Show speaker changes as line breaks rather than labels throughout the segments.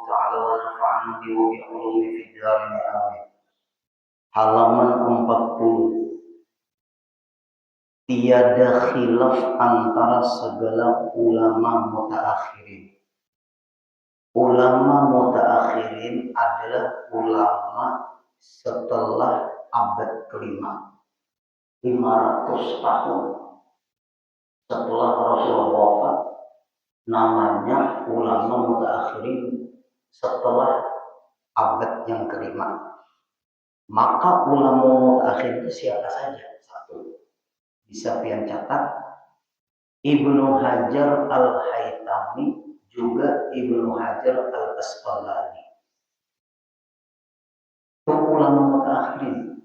taala wa nafa'ana bihi wa bi ulumi fid dharain amin. Halaman 40. Tiada khilaf antara segala ulama mutaakhirin. Ulama mutaakhirin adalah ulama setelah abad kelima, 500 tahun setelah Rasulullah wafat, namanya ulama mutaakhirin setelah abad yang kelima. Maka ulama mutaakhirin itu siapa saja? Satu, bisa pian catat, Ibnu Hajar al-Haytami, juga Ibnu Hajar al-Asqalani. Itu ulama mutaakhirin.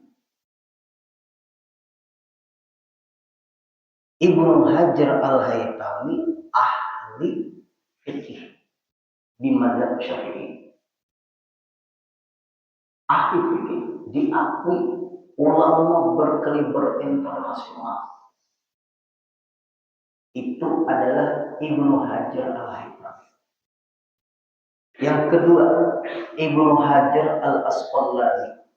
Ibnu Hajar al-Haytami ahli fikih di mazhab Syafi'i. Ahli fikih, diakui ulama berkaliber internasional. Itu adalah Ibnu Hajar al-Haytami. Yang kedua, Ibnu Hajar al-Asqalani.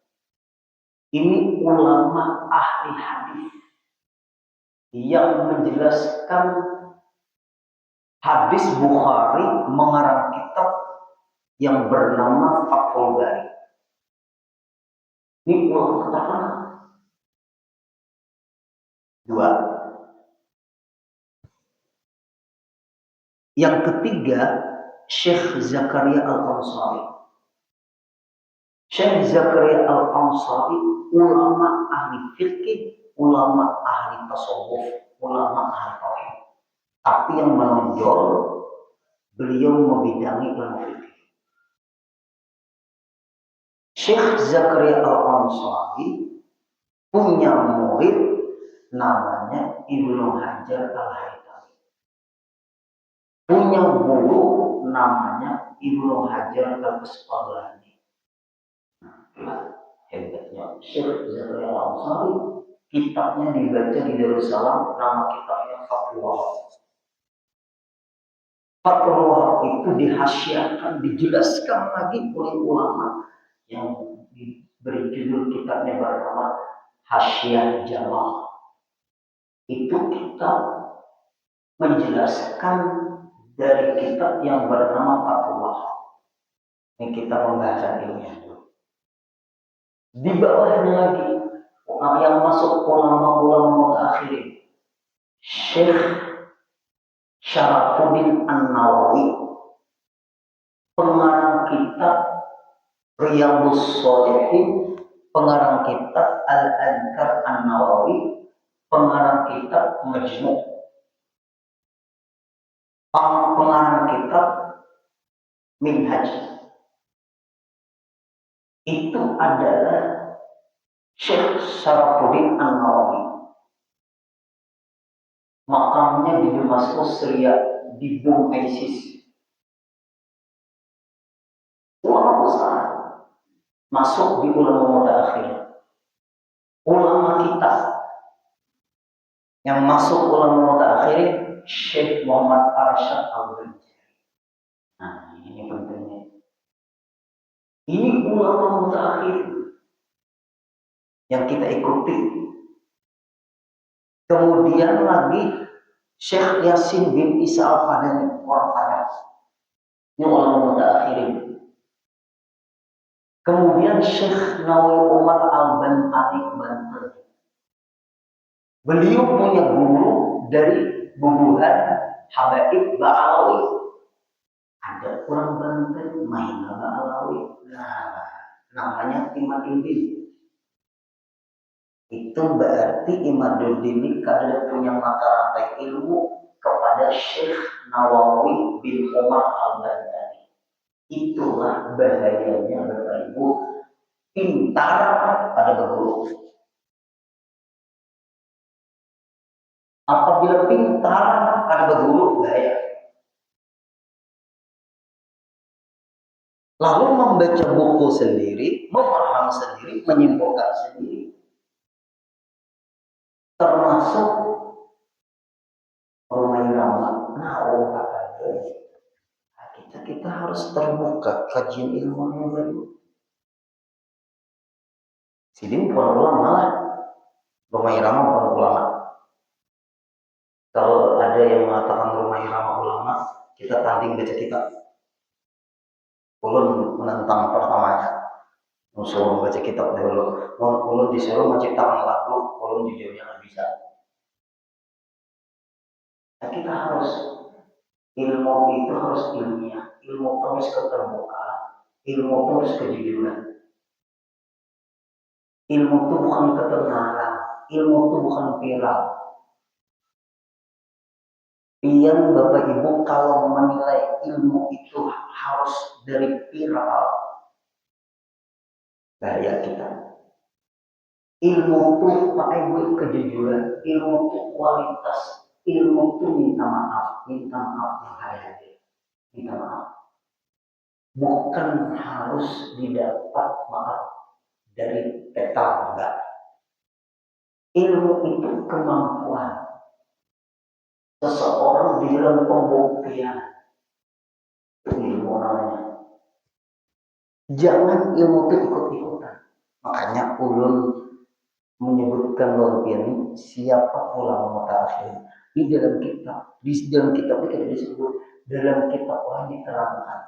Ini ulama ahli hadis yang menjelaskan hadis Bukhari, mengarang kitab yang bernama Fathul Bari. Ini ulama terkenal. Dua. Yang ketiga, Syekh Zakaria al-Ansari. Syekh Zakaria al-Ansari ulama ahli fikih, ulama ahli tasawuf, ulama ahli tauhid. Tapi yang menonjol, beliau membidangi ilmu fikih. Syekh Zakaria al-Ansari punya murid namanya Ibnu Hajar al-Haytami. Punya guru namanya Ibnu Hajar al-Asqalani. Hebatnya Syekh Zakaria al-Ansari, kitabnya dibaca di Darussalam, nama kitabnya Fathul Wahab. Fathul Wahab itu dihasyiakan, dijelaskan lagi oleh ulama yang diberi judul kitabnya bernama Hasyiah Jamal. Itu kitab menjelaskan dari kitab yang bernama Fathul Wahab. Ini kita pembahasan ilmiah dulu. Di bawahnya lagi yang masuk ulama-ulama mutaakhirin, Syekh Syarafuddin An-Nawawi, pengarang kitab Riyadhus Shalihin, pengarang kitab Al-Adhkar An-Nawawi, pengarang kitab Majmu', pengarang kitab Minhaj. Itu adalah Syekh Syarafuddin An-Nawawi. Makamnya di Damaskus, Syria, di bom ISIS. Ulama besar masuk di ulama mutaakhir. Ulama kita yang masuk ulama mutaakhir, Syekh Muhammad Arsyad Al-Banjari. Nah, ini pentingnya. Ini ulama mutaakhir yang kita ikuti. Kemudian lagi Syekh Yasin bin Isa Al-Fadani, orang Padang. Ini ulama mutaakhirin. Kemudian Syekh Nawawi Umar Al-Bantani, Banten. Beliau punya guru dari bubuhan Habaib Ba'alawi. Ada orang Banten, Mahina Ba'alawi. Nah, namanya Imaduddin. Itu berarti Imaduddin ini karena punya mata rantai ilmu kepada Syekh Nawawi bin Umar Al-Bantani. Itulah bahayanya Bapak Ibu pintar pada berguru. Apabila pintar pada berguru, bahaya. Lalu membaca buku sendiri, memaham sendiri, menyimpulkan sendiri. Termasuk rumah irama, nah orang kata kita kita harus terbuka kajian ilmu yang baru. Sini bukan ulama lah, rumah irama bukan ulama. Kalau ada yang mengatakan rumah irama ulama, kita tanding baca kitab. Ulun menentang pertamanya, suruh baca kitab dulu. Ulun disuruh menciptakan lagu, ulun jujurnya nggak bisa. Nah, kita harus ilmu itu harus ilmiah, ilmu terus keterbukaan, ilmu terus kejujuran. Ilmu itu bukan ketenaran, ilmu itu bukan viral. Pian Bapak Ibu kalau menilai ilmu itu harus dari viral, bahaya kita. Ilmu itu Pak Ibu kejujuran, ilmu itu kualitas, ilmu itu minta maaf yang hari-hari, minta maaf. Bukan harus didapat maaf dari peta, enggak. Ilmu itu kemampuan seseorang di dalam pembuktian. Ilmu namanya. Jangan ilmu itu ikut-ikutan. Makanya ulun menyebutkan ini siapa ulama mutaakhir di dalam kitab. Di dalam kitab itu tidak disebut, dalam kitab orang diterangkan.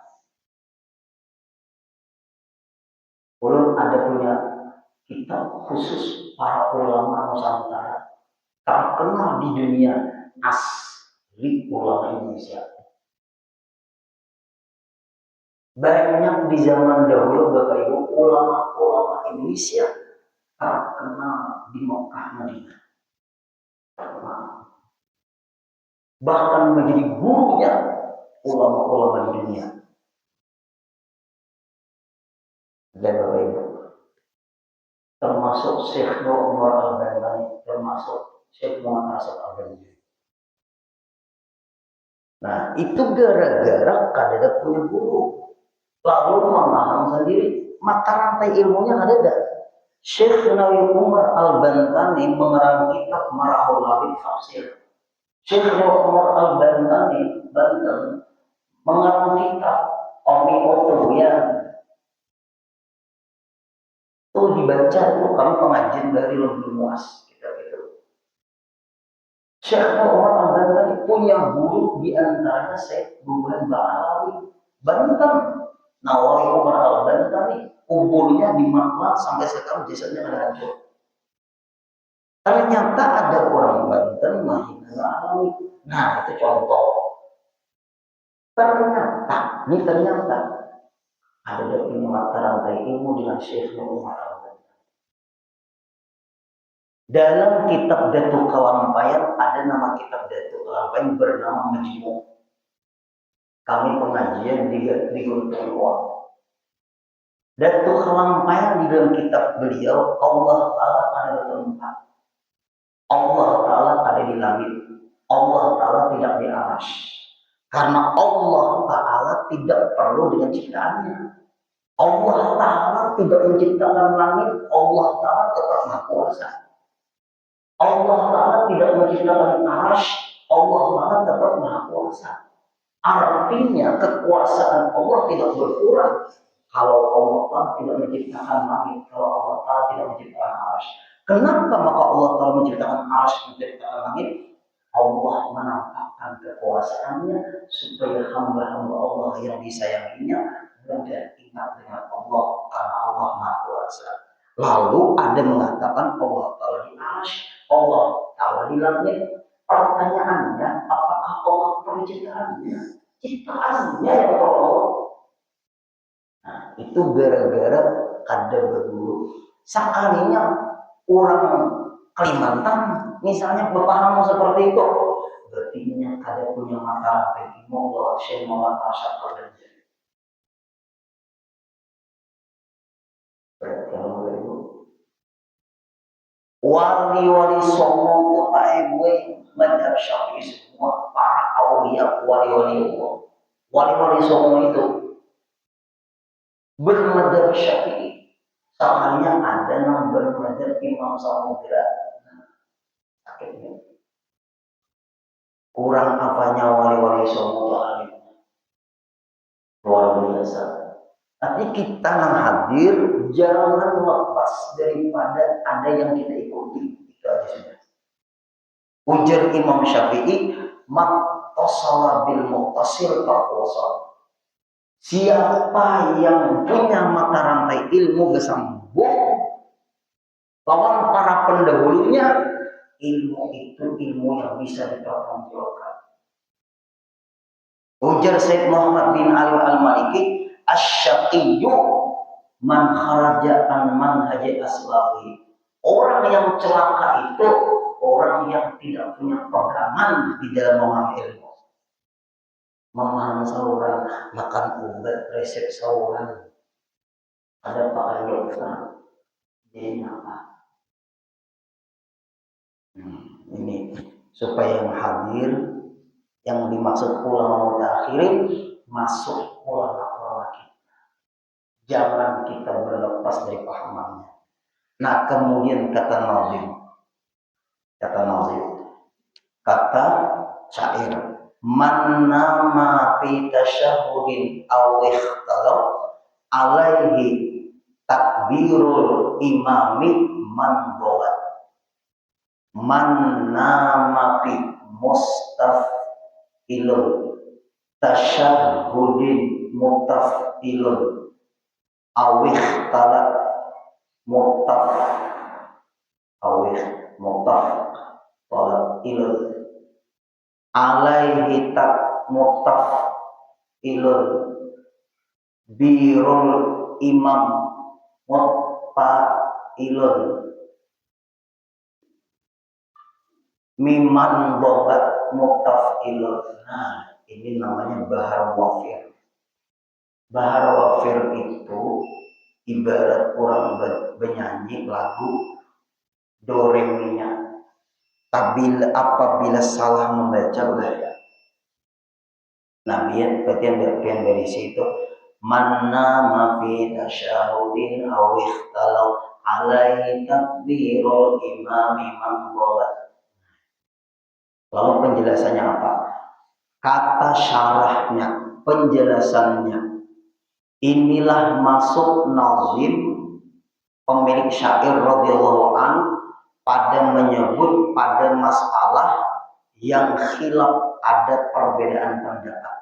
Ulun ada punya kitab khusus para ulama Nusantara terkenal di dunia, asli ulama Indonesia. Banyak di zaman dahulu Bapak Ibu ulama-ulama Indonesia terkenal di Mekah Madinah. Bahkan menjadi gurunya ulama-ulama di dunia. Dan Bapak Ibu, termasuk Syekh Nur Umar Al-Bandani, termasuk Syekh Muhammad Asad Al-Bandani. Nah, itu gara-gara kadang punya guru, lalu memaham sendiri mata rantai ilmunya ada dah. Syekh Nawawi Umar Al-Bantani mengarang kitab Marahul Habib Tafsir. Syekh Umar Al-Bantani Banten mengarang kitab Omi Otoyan. Itu dibaca itu kami pengajian dari Lembul Muas kitab itu. Syekh Umar Al-Bantani punya guru di antaranya Syekh Burhan Ba'alawi Banten. Nawawi Umar Al-Bantani kuburnya di Makkah sampai sekarang jasadnya ada hancur. Ternyata ada orang Banten menghina Alawi. Nah, itu contoh. Ternyata ada dari mata rantai ilmu dengan Syekh Umar Al-Bantani. Dalam kitab Datuk Kalampayan ada nama kitab Datuk Kalampayan bernama Majmu'. Kami pengajian di Gunung Luar. Datuk Kalampayan di dalam kitab beliau Allah Ta'ala ada tempat. Allah Ta'ala ada di langit. Allah Ta'ala tidak di arsy. Karena Allah Ta'ala tidak perlu dengan ciptaannya. Allah Ta'ala tidak menciptakan langit. Allah Ta'ala tetap Maha Kuasa. Allah Ta'ala tidak menciptakan arsy. Allah Ta'ala tetap Maha Kuasa. Artinya kekuasaan Allah tidak berkurang kalau Allah Ta'ala tidak menciptakan langit. Kalau Allah Ta'ala tidak menciptakan arsy. Kenapa maka Allah Ta'ala menciptakan arsy, menciptakan langit? Allah menampakkan kekuasaannya supaya hamba-hamba Allah yang disayanginya mudah ingat dengan Allah karena Allah Maha Kuasa. Lalu ada mengatakan Allah Ta'ala di arsy, Allah Ta'ala di langit. Pertanyaannya, apakah Allah penciptaannya? Ciptaannya yang Allah. Nah, itu gara-gara ada berguru. Sekalinya orang Kalimantan misalnya berpaham seperti itu, berarti ada punya mata rantai ilmu Allah Syekh Muhammad Asad Al-Bandani. Wali-wali songo itu Pak Ibu madhab Syafi'i semua, para aulia wali-wali Allah. Wali-wali songo itu bermadhab Syafi'i. Soalnya ada yang bermadhab Imam Samudra. Sakitnya. Kurang apanya wali-wali songo alim. luar biasa. Tapi kita yang hadir jangan lepas daripada ada yang kita ikuti. Itu aja sudah. Ujar Imam Syafi'i, "Mattasala bil muttasil taqwasal." Siapa yang punya mata rantai ilmu bersambung lawan para pendahulunya, ilmu itu ilmu yang bisa dipertanggungjawabkan. Ujar Syekh Muhammad bin Ali Al-Maliki, "Asy-syaqiyyu man kharaja an manhaji aslafi." Orang yang celaka itu orang yang tidak punya pegangan di dalam memahami ilmu. Memahami sauran, makan obat resep sauran, ada pakai dokter, jadi apa? Ini supaya yang hadir, yang dimaksud ulama mutakhirin masuk ulama kita. Jangan kita berlepas dari pahamannya. Nah kemudian kata syair, "Man nama fi tasyahhudin aw ikhtalaf alaihi takbirul imami man dhalat." Man nama fi mustafilun tasyahhudin mutafilun aw ikhtalaf mutaf tolak ilun alaihi tak mutaf ilun birul imam mutfa ilun miman bobat mutaf ilun. Nah ini namanya bahar wafir. Bahar wafir itu ibarat orang bernyanyi lagu do re mi nya. Apabila salah membaca bahaya. Nah, bagian dari situ, "Manna ma fi tasyahudin aw ikhtalau alaihi takbirul imami man dhalat." Lalu penjelasannya apa? Kata syarahnya, penjelasannya. Inilah masuk nazim pemilik syair radhiyallahu an pada menyebut pada masalah yang khilaf, ada perbedaan pendapat.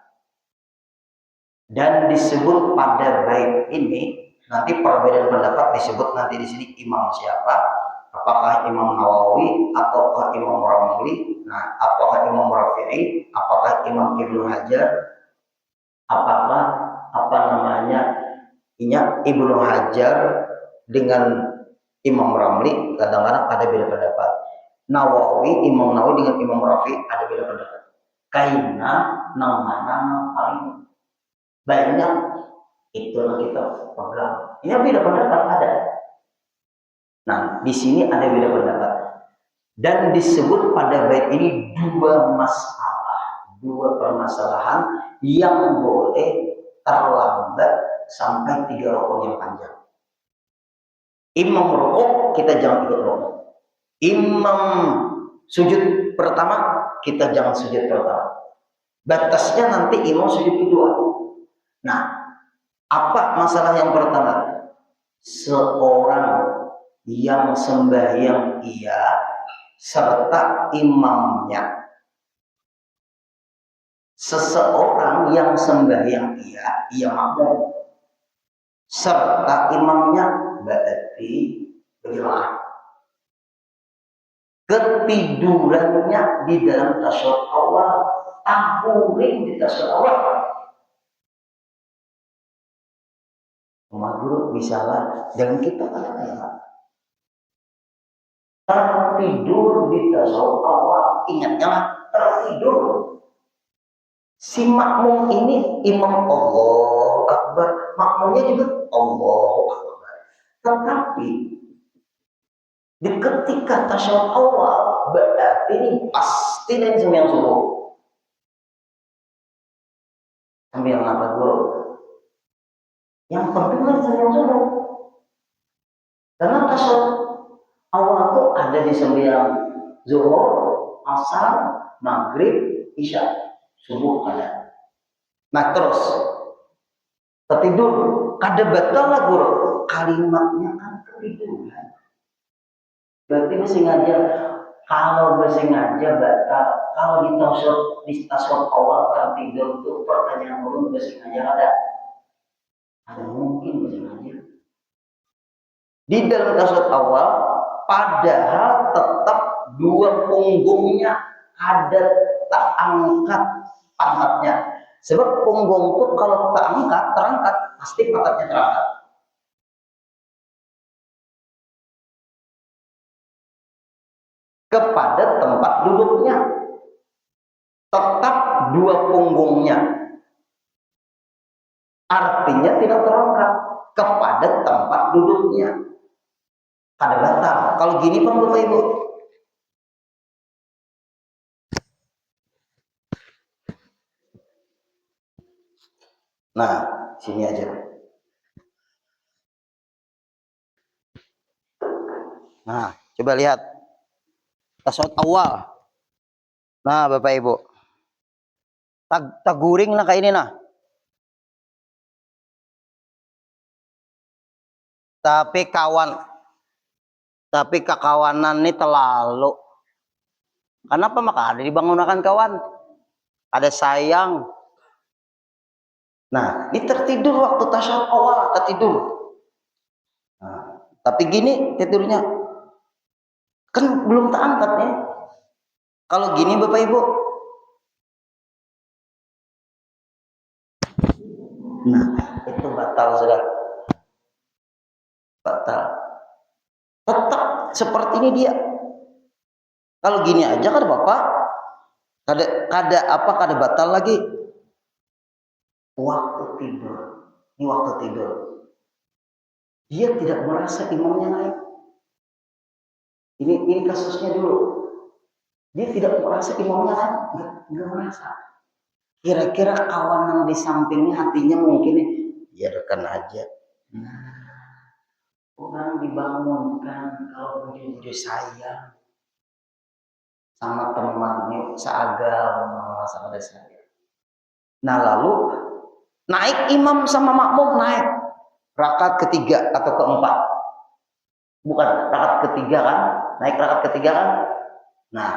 Dan disebut pada bait ini, nanti perbedaan pendapat disebut nanti di sini imam siapa? Apakah Imam Nawawi ataukah Imam Ramli? Nah, apakah Imam Rafi'i? Apakah Imam Ibnu Hajar? Apakah Ibnu Hajar dengan Imam Ramli? Kadang-kadang ada beda pendapat. Imam Nawawi dengan Imam Rafi ada beda pendapat. Karena nama-nama paling banyak itu yang kita pegang. Ini beda pendapat ada. Nah, di sini ada beda pendapat. Dan disebut pada bait ini dua permasalahan yang boleh terlambat sampai 3 rukun yang panjang. Imam rukuk kita jangan ikut rukuk. Imam sujud pertama kita jangan sujud pertama. Batasnya nanti imam sujud kedua. Nah, apa masalah yang pertama? Seorang yang sembahyang serta imamnya. Seseorang yang sembahyang ia makmum serta imamnya berarti berjamaah. Ketidurannya di dalam tasyahud awal, taburing di tasyahud awal. Maghrib misalnya dengan kita tertidur di tasyahud awal, ingatnya tertidur. Si makmum ini imam Allahu Akbar, makmumnya juga Allahu Akbar. Tetapi di ketika tasyahud awal berarti ini pasti dan sembahyang subuh. Sembahyang apa dulu? Yang penting kan sembahyang subuh. Karena tasyahud awal itu ada di sembahyang zuhur, asar, maghrib, isya, subuh ada. Nah terus Tertidur, kada batal lah guru. Kalimatnya kan ketiduran. Berarti bersengaja. Kalau bersengaja batal. Kalau di tasawuf awal tertidur itu pertanyaan guru bersengaja ada. Ada mungkin bersengaja. Di dalam tasawuf awal, padahal tetap dua punggungnya ada tak angkat pantatnya. Sebab punggung itu kalau tak angkat, terangkat, pasti pantatnya terangkat. Kepada tempat duduknya, tetap dua punggungnya. Artinya tidak terangkat kepada tempat duduknya. Kada batal. Kalau gini Pak Bapak Ibu. Nah, sini aja. Nah, coba lihat. Tasawuf awal. Nah, Bapak Ibu. Taguring lah kayak ini nah. Tapi kekawanan ini terlalu. Kenapa maka ada dibangunkan kawan? Ada sayang. Nah, ini tertidur waktu tasawuf awal, tertidur. Nah, tapi gini tidurnya. Kan belum terangkat ya. Kalau gini Bapak Ibu. Nah, itu batal sudah. Batal. Tetap seperti ini dia. Kalau gini aja kan Bapak, kada batal lagi. Waktu tidur. Ini waktu tidur. Dia tidak merasa imamnya naik. Ini kasusnya dulu. Dia tidak merasa imamnya naik, enggak merasa. Kira-kira kawan yang di sampingnya hatinya mungkin biarkan aja. Orang dibangunkan kalau bujuk sayang sama temannya seagama sama saya. Nah lalu naik imam sama makmum naik rakaat ketiga atau keempat. Bukan rakaat ketiga kan? Naik rakaat ketiga kan? Nah,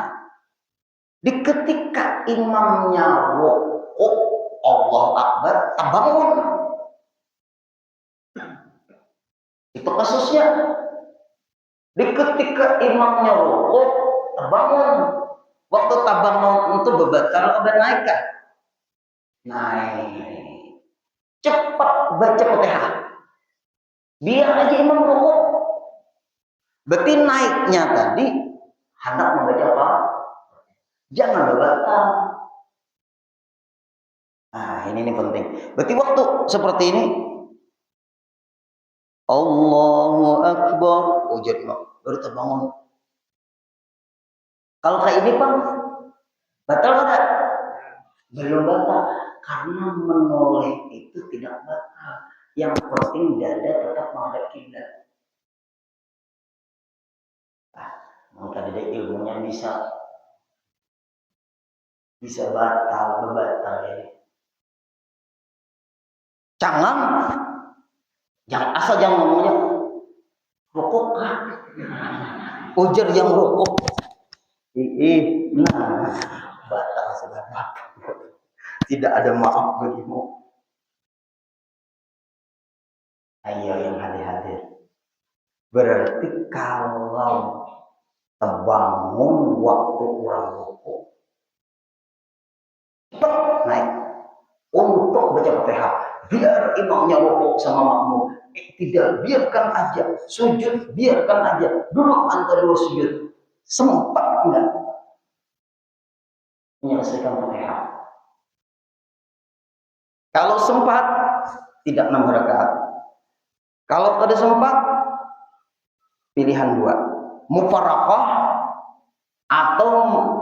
di ketika imamnya rukuk Allah Akbar, terbangun. Itu kasusnya. Di ketika imamnya rukuk, terbangun. Waktu terbangun itu bebatal atau naik kan? Naik. Cepat baca Fatihah. Biar aja imam rukuk. Berarti naiknya tadi hendak membaca apa? Jangan berbatal. Nah, ini penting. Berarti waktu seperti ini Allahu Akbar. Oh jadi baru terbangun. Kalau kayak ini Pak, batal enggak? Belum batal. Karena menoleh itu tidak batal. Yang penting dada tetap menghadap kiblat. Maka ada ilmunya bisa batal, berbatal ya. Jangan jangan ngomongnya rokok kan. Ujar yang rokok. Nah, batal sudah batal. Tidak ada maaf bagimu. Ayo yang hadir-hadir. Berarti kalau terbangun waktu orang rokok, naik untuk baca Fatihah. Biar imamnya rokok sama makmum. Tidak, biarkan aja. Sujud, biarkan aja. Duduk antara dua sujud. Sempat enggak menyelesaikan Fatihah. Kalau sempat, tidak 6 rakaat. Kalau ada sempat, pilihan 2. Mufaraqah atau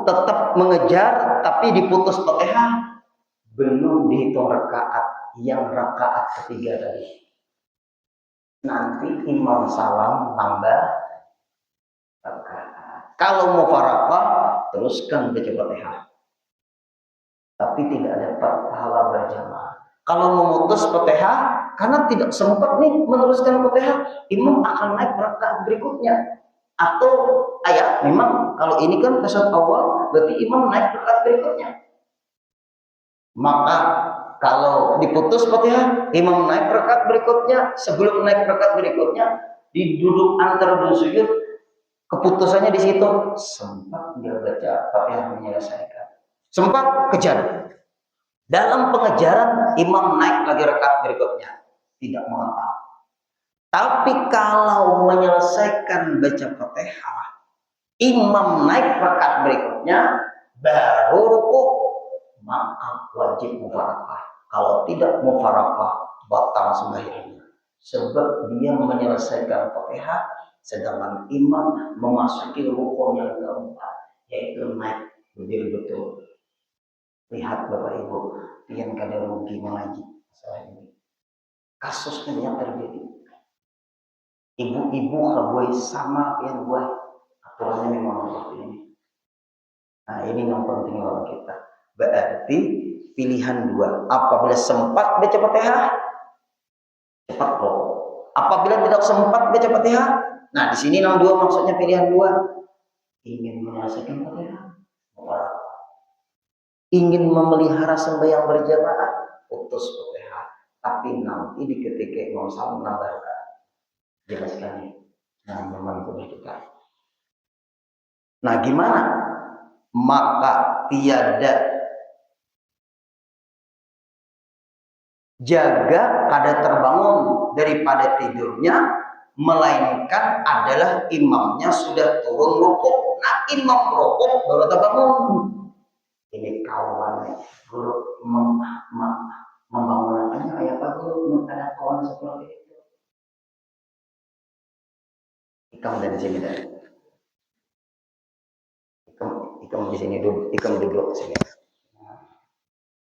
tetap mengejar tapi diputus Fatihah, belum dihitung rakaat. Yang rakaat ketiga tadi. Nanti imam salam tambah rakaat. Kalau mufaraqah, teruskan baca Fatihah. Tapi tidak dapat pahala berjamaah. Kalau memutus Fatihah, karena tidak sempat nih meneruskan Fatihah, imam akan naik rakaat berikutnya. Atau ayat memang kalau ini kan tasawuf awal, berarti imam naik rakaat berikutnya. Maka kalau diputus Fatihah, imam naik rakaat berikutnya, sebelum naik rakaat berikutnya, di duduk antara dua sujud, keputusannya di situ sempat dia baca Fatihah menyelesaikan. Sempat kejar. Dalam pengejaran imam naik lagi rakaat berikutnya, tidak mengapa. Tapi kalau menyelesaikan baca Fatihah, imam naik rakaat berikutnya baru rukuk, maka wajib mufarakah. Kalau tidak mufarakah, batal sembahyangnya. Sebab dia menyelesaikan Fatihah sedangkan imam memasuki rukuk yang keempat, yaitu naik berdiri betul. Lihat Bapak Ibu, pian kada rugi mengaji masalah ini. Kasusnya yang terjadi. Ibu-ibu kabuai sama pian buai. Aturannya memang seperti ini. Nah, ini yang penting bagi kita. Berarti pilihan dua. Apabila sempat baca Fatihah, cepat rukuk. Apabila tidak sempat baca Fatihah, nah di sini yang dua maksudnya pilihan dua. Ingin menyelesaikan Fatihah, ingin memelihara sembahyang berjamaah, putus Fatihah. Tapi nanti di ketika Imam Salam menambahkan, jelaskan nah memang kita. Nah gimana? Maka tiada jaga kada terbangun daripada tidurnya, melainkan adalah imamnya sudah turun rukuk. Nah imam rukuk baru terbangun. Ini kawan guru membangunkannya kayak apa guru? Ada kawan seperti itu. Ikam dari sini dah. Ikam di sini duduk. Ikam duduk di sini.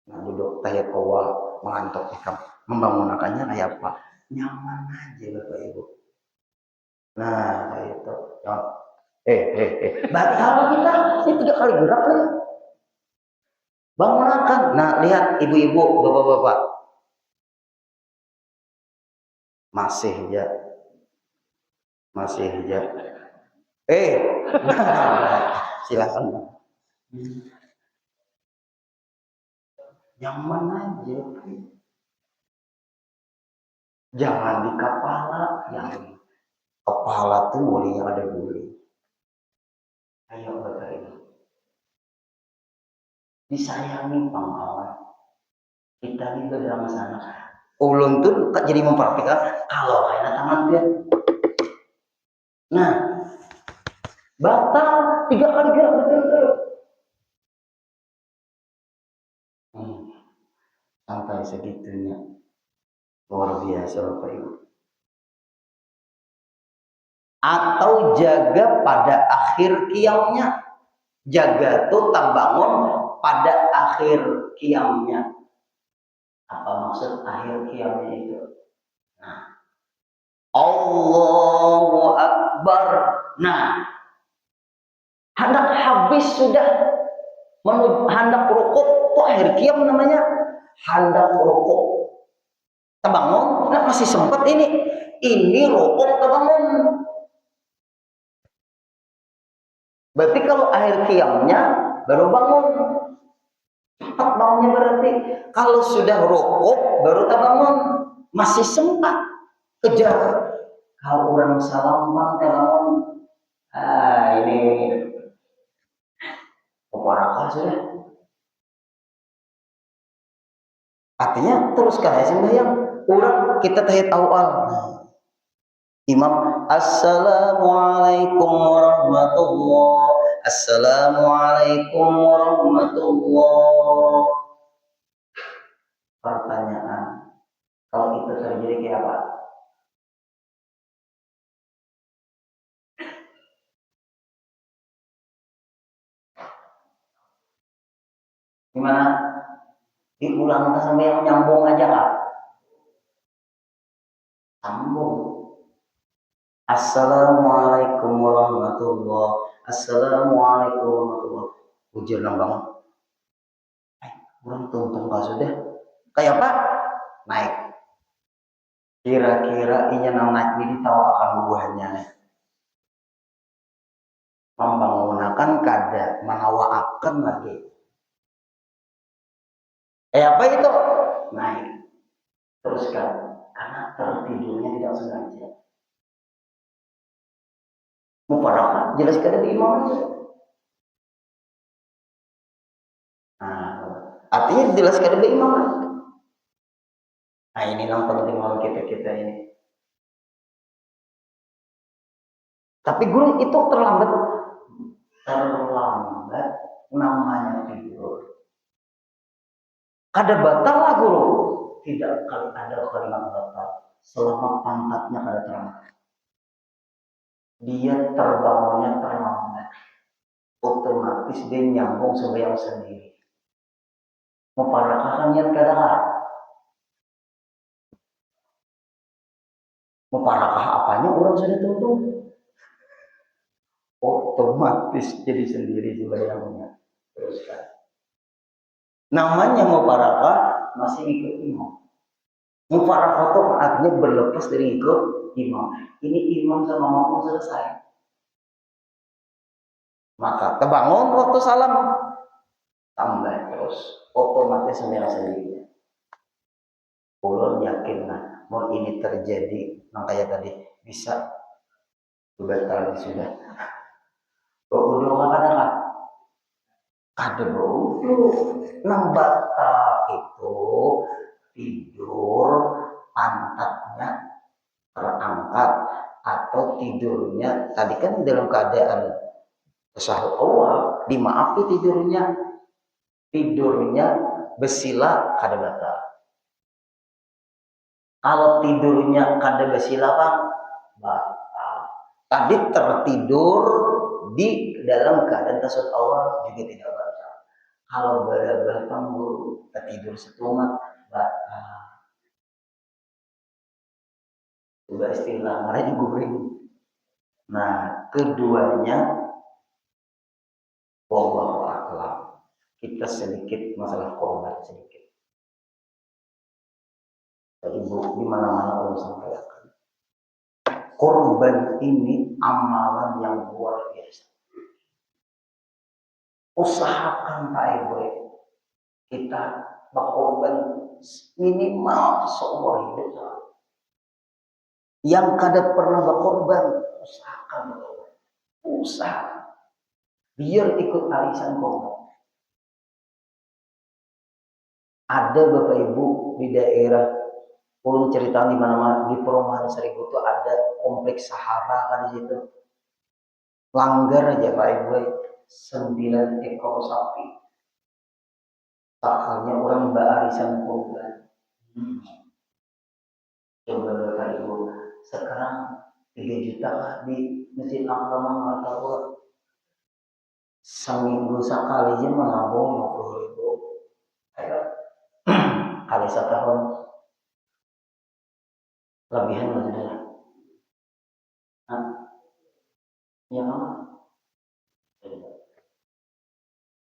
Nah duduk tahiyat awal mengantuk ikam. Membangunkannya kayak apa? Nyaman aja Bapak Ibu. Nah itu. Batal kita. Ini 3 kali gerak ya. Bangunkan. Nah lihat ibu-ibu, bapak-bapak. Masih ya. Silakan. Nyaman aja. Jangan di kepala. Yang kepala tuh boleh ada buli. Ayo Bapak ini. Disayangi pengkawan. Kita ini berdalam sana. Ulun tuh jadi memperhatikan kalau kayaknya tangan dia. Nah, batal 3 kali gerak betul-betul. Sampai segitunya. Luar biasa Bapak Ibu. Atau jaga pada akhir qiyamnya. Jaga tuh terbangun pada akhir qiyamnya. Apa maksud akhir qiyamnya itu? Nah, Allahu Akbar. Nah, hendak habis sudah hendak rukuk, itu akhir qiyam namanya. Hendak rukuk. Terbangun, nah masih sempat ini. Ini rukuk terbangun. Berarti kalau akhir qiyamnya baru bangun. Cepat bangunnya berarti. Kalau sudah rukuk baru terbangun. Masih sempat kejar. Kalau orang salam bang terbangun. Ini keparakah sudah. Artinya teruskan ya sembahyang. Orang kita tahiyat awal. Imam Assalamualaikum warahmatullahi. Assalamualaikum warahmatullahi. Pertanyaan, kalau itu terjadi kayak apa? Gimana? Diulang sampai yang nyambung aja kak? Sambung. Assalamualaikum warahmatullahi. Assalamualaikum warahmatullahi. Ujian banget. Kurang tuntung kak sudah. Kayak apa? Naik. Kira-kira inya naik ini tahu akan buahnya. Membangunakan kada menawaakan lagi. Apa itu? Naik. Teruskan. Karena tertidurnya tidak sengaja. Mufarakah jelas kada di imam aja. Nah, artinya jelas kada di imam aja. Nah, ini yang penting kita ini. Tapi guru itu terlambat namanya tidur. Kada batal lah guru. Tidak ada kalimat batal selama pantatnya kada terangkat. Dia terbangunnya terlambat. Otomatis dia nyambung sembahyang sendiri. Muparakah niat kada lah. Muparakah apanya orang sudah tentu. Otomatis jadi sendiri sembahyangnya. Teruskan. Namanya muparakah masih ikut imam. Mufarakah itu artinya berlepas dari ikut imam. Ini imam sama makmum selesai. Maka terbangun waktu salam tambah terus otomatis sendiri. Ulun yakin lah mau ini terjadi kayak tadi bisa batal sudah. Udah ada berudu nang batal itu tidur pantatnya terangkat atau tidurnya tadi kan dalam keadaan tasahud awal dimaafi tidurnya besila kada batal. Kalau tidurnya kada besila Bang, batal. Tadi tertidur di dalam keadaan tasawuf awal juga tidak batal. Kalau berabah guru tertidur setumat batal. Coba istilah mereka guring. Nah, keduanya wallahu a'lam. Kita sedikit masalah korban sedikit. Tadi di mana-mana Allah sampaikan. Korban ini amalan yang luar biasa. Usahakan Pak Ibu kita berkorban minimal seumur hidup. Yang kada pernah berkorban, usahakan berkorban. Usaha. Biar ikut arisan korban. Ada Bapak Ibu di daerah, ulun cerita di mana-mana di perumahan Seribu itu ada kompleks Sahara kan di situ. Langgar aja Pak Ibu, 9 ekor sapi. Akalnya orang berarisan korban. Coba Bapak Ibu, sekarang 3 juta lah di Masjid Al-Haram Al-Tawar. Seminggu sekali aja menabung 50.000. Ayo, kali setahun lebihan maksudnya. Ya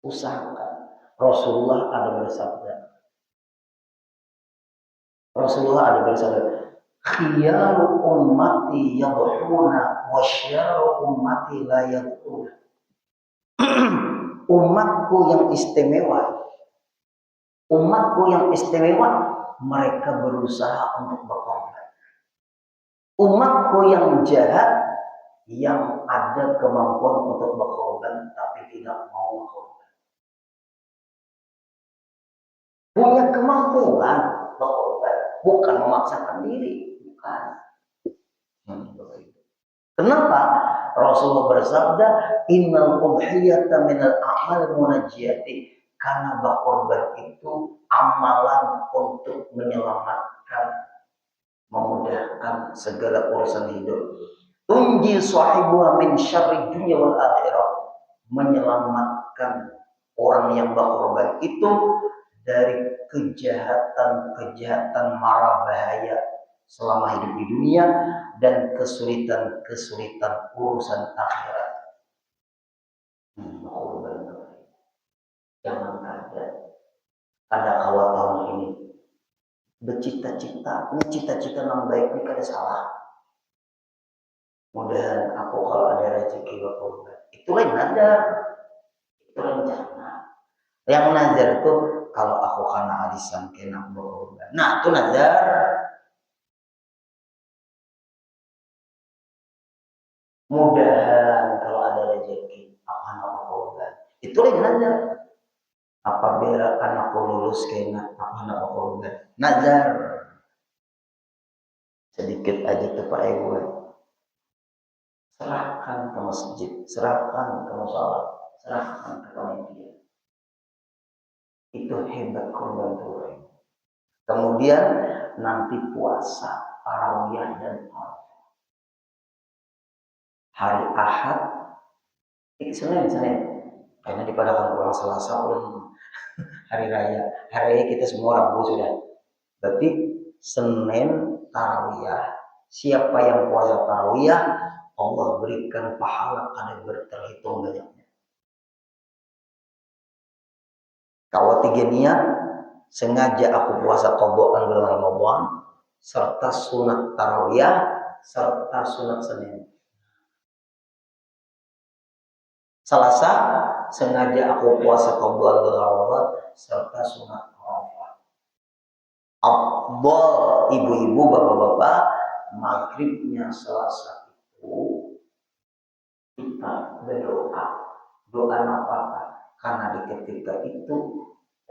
usahakan. Rasulullah ada bersabda, khiyaru ummati yadhuna wa syaru ummati la yadhuna. Umatku yang istimewa mereka berusaha untuk berkorban. Umatku yang jahat yang ada kemampuan untuk berkorban tapi tidak mau berkorban. Punya kemampuan berkorban, bukan memaksakan diri, bukan. Kenapa? Rasulullah bersabda, innal udhiyata minal a'mal munajjiyati. Karena berkorban itu amalan untuk menyelamatkan, memudahkan segala urusan hidup. Tunji sahibuha min syarri dunya wal akhirah. Menyelamatkan orang yang berkorban itu dari kejahatan mara bahaya selama hidup di dunia dan kesulitan urusan akhirat. Jangan ada kawat tahun ini bercita-cita, cita-cita yang baik ini kada salah. Mudahan aku kalau ada rezeki berkorban. Itu lain nazar, itu rencana. Yang nazar itu kalau aku kena arisan kena berkorban. Nah itu nazar. Mudahan kalau ada rezeki aku kena berkorban. Itu lain nazar. Apabila anakku lulus kena aku kena berkorban. Nazar. Sedikit aja tuh Pak Ibu. Serahkan ke masjid, serahkan ke musola, serahkan ke panitia. Itu hebat korban tuh. Kemudian nanti puasa, tarawih dan hari Ahad, Senin. Karena dipadakan orang Selasa pun hari raya. Hari raya kita semua Rabu sudah. Berarti Senin tarawih. Siapa yang puasa tarawih, Allah berikan pahala ada berterhitung banyaknya. Kalau tiga niat, sengaja aku puasa qadha bulan Ramadan, serta sunat tarawih, serta sunat Senin. Selasa, sengaja aku puasa qadha bulan Ramadan, serta sunat Arafah. Afdal ibu-ibu, bapak-bapak, maghribnya Selasa itu kita berdoa. Doa apa? Karena di ketika itu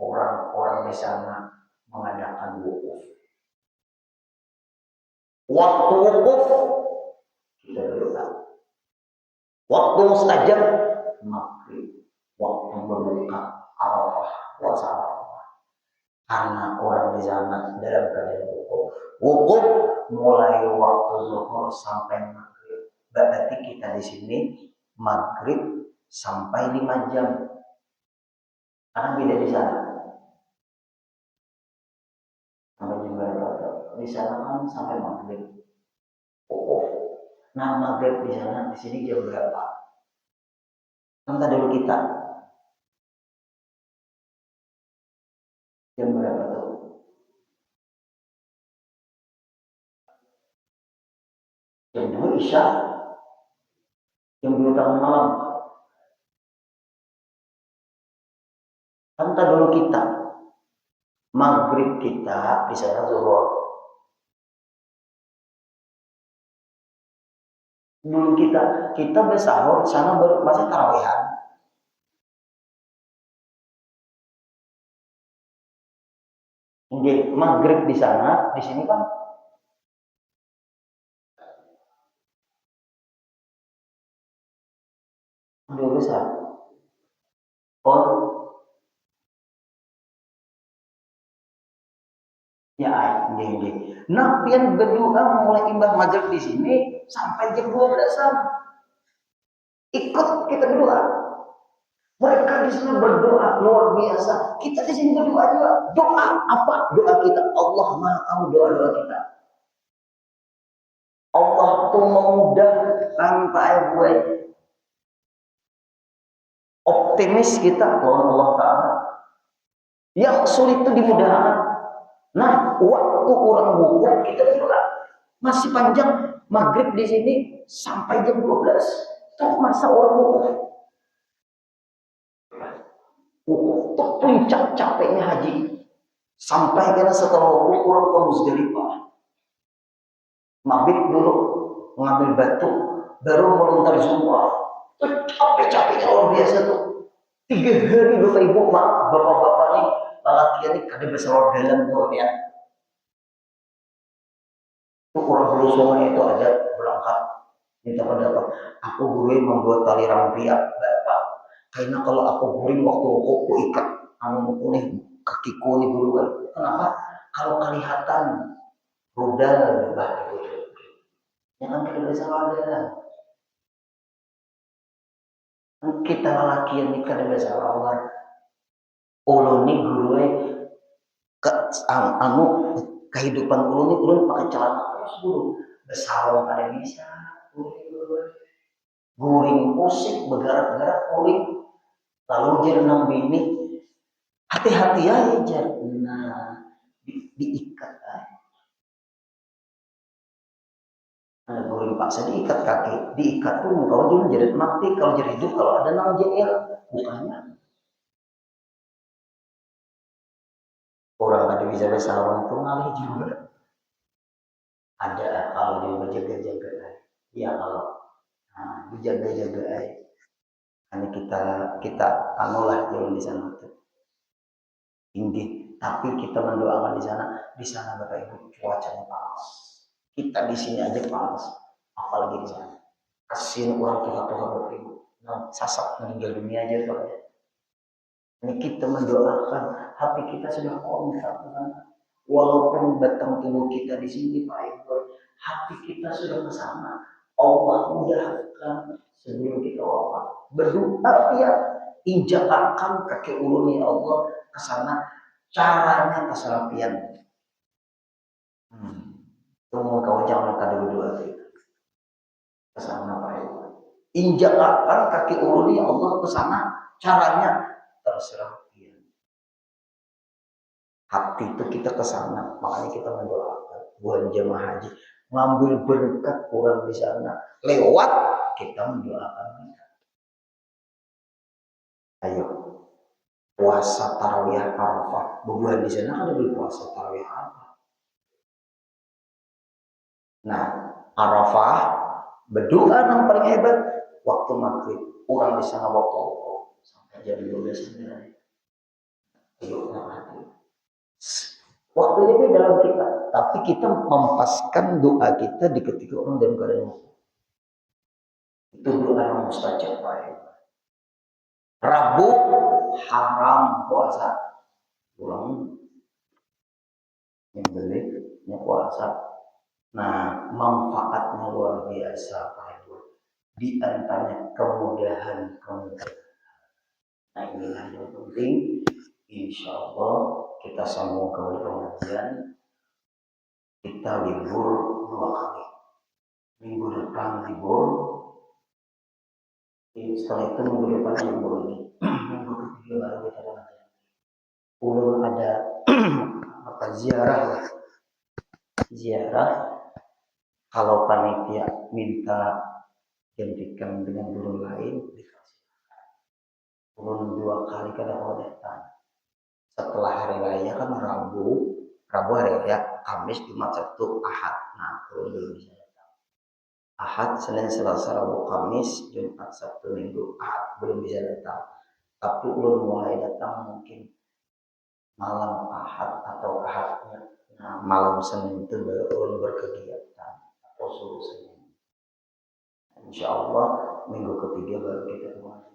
orang-orang di sana mengadakan wukuf. Waktu wukuf kita berdoa. Waktu mustajab maghrib. Waktu berbuka Arafah, puasa Arafah. Karena orang di sana dalam keadaan wukuf. Wukuf mulai waktu zuhur sampai maghrib. Berarti kita di sini maghrib sampai 5 jam. Karena beda di sana. Sampai juga di sana kan sampai maghrib. Nah maghrib di sana, di sini jam berapa? Kan dulu kita jam berapa tuh? Jam 2 Isya, jam 2 tengah malam. Kan dulu kita maghrib kita di sana zuhur. Dulu kita bersahur di sana masih tarawihan. Jadi maghrib di sana, di sini kan dulu besar. Oh, ya, gini. Nah, pian berdoa mulai imbah maghrib di sini sampai jam 12-an. Ikut kita berdoa. Mereka di sana berdoa luar biasa. Kita di sini berdoa juga. Doa apa? Doa kita. Allah Maha tahu doa-doa kita. Allah tuh memudahkan Pak Ibu. Optimis kita Allah Ta'ala. Yang sulit itu dimudahkan. Nah, waktu orang wukuf kita berdoa. Masih panjang maghrib di sini sampai jam 12. Itu masa orang wukuf. Itu puncak capeknya haji. Sampai karena setelah wukuf orang ke Muzdalifah. Mabit dulu mengambil batu, baru melontar semua. Capek-capeknya luar biasa tuh. 3 hari Bapak Ibu, bapak-bapak nih, latihan ini kada besar dalam tuh ya. Itu orang Hulu Sungai itu ada berangkat minta pendapat. Aku guru membuat tali rampia, Bapak. Karena kalau aku guring waktu aku ikat anu nih kakiku nih guru kan. Kenapa? Kalau kelihatan rudal Bapak Ibu. Jangan kada besar dalam. Kita laki yang nikah dengan sahabat ulun ni guru ke anu kehidupan ulun pakai celana terus guru bersawang kada bisa guring pusing bergerak-gerak guring lalu jer nang bini hati-hati aja jar. Nah diikat. Nah, boleh dipaksa diikat kaki, diikat pun kalau jadi jerit mati, kalau jadi hidup kalau ada nang JL, bukannya orang ada bisa bersahur itu ngalih juga. Ada kalau dia berjaga-jaga, ya kalau dijaga-jaga karena kita anulah jalan di sana tuh tinggi, tapi kita mendoakan di sana Bapak Ibu cuacanya panas. Kita di sini aja panas, apalagi di sana. Kasihin orang Tuhan Bapak Ibu, nah, sasak meninggal dunia aja soalnya. Ini kita mendoakan, hati kita sudah kontak dengan walaupun batang tubuh kita di sini Pak Ibu, hati kita sudah ke sana. Allah mudahkan sebelum kita wafat. Berdoa ya, injakkan kaki ulun ya Allah ke sana. Caranya keserapian. Tunggu kau jangan kada berdoa ke sana Pak Ibu. Injakkan kaki ulun ya Allah ke sana. Caranya terserah. Hati itu kita ke sana, makanya kita mendoakan buat jemaah haji ngambil berkat kurang di sana, lewat kita mendoakan mereka. Ayo puasa tarawih Arafah, bulan di sana ada puasa tarawih Arafah. Nah Arafah berdoa yang paling hebat waktu maghrib, orang di sana waktu sampai jam 12 malam. Ayo waktunya itu dalam kita, tapi kita mempaskan doa kita di ketika orang dalam keadaan itu doa yang mustajab baik. Rabu haram puasa, pulang yang puasa. Nah manfaatnya luar biasa Pak Ibu. Di antaranya kemudahan. Nah inilah yang penting. Insya Allah kita sambung ke pengajian. Kita libur 2 kali. Minggu depan libur. Setelah itu minggu depan libur lagi. Minggu ketiga baru kita pengajian. Ulun ada ziarah lah. Ziarah. Kalau panitia minta gantikan dengan guru lain, dikasih. Ulun 2 kali kada mau datang. Setelah hari raya kan Rabu hari raya, Kamis, Jumat, Sabtu, Ahad. Nah, kalau belum bisa datang. Ahad, Senin, Selasa, Rabu, Kamis, Jumat, Sabtu, Minggu, Ahad belum bisa datang. Tapi ulun mulai datang mungkin malam Ahad atau Ahadnya. Nah, malam Senin itu baru ulun berkegiatan atau suruh Senin. Insya Allah minggu ketiga baru kita mulai.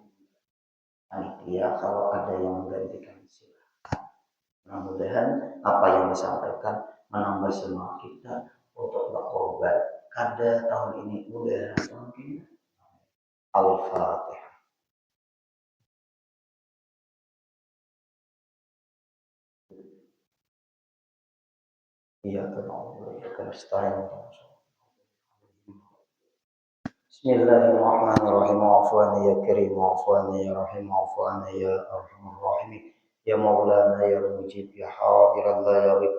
Panitia kalau ada yang menggantikan silakan. Mudah-mudahan apa yang disampaikan menambah semangat kita untuk berkorban. Kada tahun ini mudah tahun ini. Al-Fatihah. Iya kenal, ya kan setahun. Bismillahirrahmanirrahim. Afwan ya Karim, afwan ya Rahim, afwan ya Arhamar Rahimin. Ya Maulana ya Mujib ya Hadiran la yarib.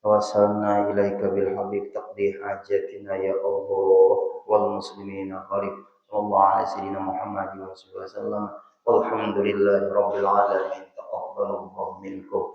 Wasalna ilaika bil habib taqdi hajatina ya Allah wal muslimina qarib. Sallallahu alaihi sayyidina Muhammad wa sallam. Walhamdulillahi rabbil alamin. Taqabbalallahu minkum.